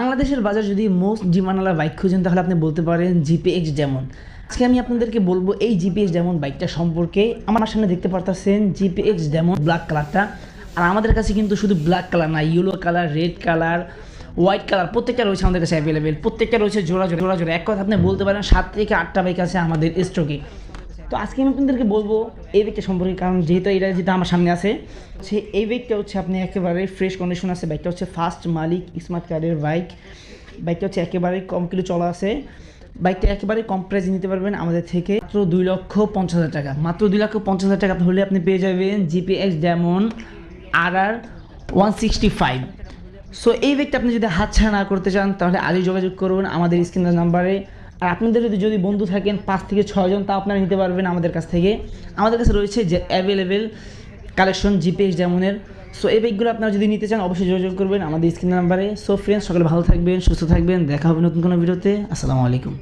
বাংলাদেশের বাজার যদি মোস্ট ডিমান্ডওয়ালা বাইক খুঁজেন তাহলে আপনি বলতে পারেন জিপিএক্স ডেমন। আজকে আমি আপনাদেরকে বলবো এই জিপিএক্স ডেমন বাইকটা সম্পর্কে। আমার সামনে দেখতে পারতেছেন জিপিএক্স ডেমন ব্ল্যাক কালারটা। আর আমাদের কাছে কিন্তু শুধু ব্ল্যাক কালার না, yellow colour, red colour, white colour প্রত্যেকটা রয়েছে আমাদের কাছে অ্যাভেলেবেল। প্রত্যেকটা রয়েছে জোড়া জোড়া জোড়া। এক কথা আপনি বলতে পারেন 7 থেকে 8টা বাইক আছে আমাদের স্টকে। তো আজকে আমি আপনাদেরকে বলবো এই বাইকটা সম্পর্কে, কারণ যেটা আমার সামনে আছে এই বাইকটা হচ্ছে আপনি একেবারে ফ্রেশ কন্ডিশন আছে। বাইকটা হচ্ছে ফার্স্ট মালিক স্মার্ট কার্ডের বাইক। বাইকটা হচ্ছে একেবারে কম কিলো চলা আছে। বাইকটা একেবারে কম প্রাইসে নিতে পারবেন আমাদের থেকে মাত্র 2,50,000 টাকা। মাত্র 2,50,000 টাকা হলে আপনি পেয়ে যাবেন জিপিএক্স ডেমন RR 165। সো এই বাইকটা আপনি যদি হাতছাড়া না করতে চান তাহলে আজই যোগাযোগ করুন আমাদের স্ক্রিনের নাম্বারে। আর আপনাদের যদি বন্ধু থাকেন 5 থেকে 6 জন, তা আপনারা নিতে পারবেন আমাদের কাছ থেকে। আমাদের কাছে রয়েছে যে অ্যাভেলেবেল কালেকশন জিপিএক্স ডেমনের। সো এই বাইকগুলো আপনারা যদি নিতে চান অবশ্যই যোগাযোগ করবেন আমাদের স্ক্রিন নাম্বারে। সো ফ্রেন্ডস, সকলে ভালো থাকবেন, সুস্থ থাকবেন। দেখা হবে নতুন কোনো ভিডিওতে। আসসালামু আলাইকুম।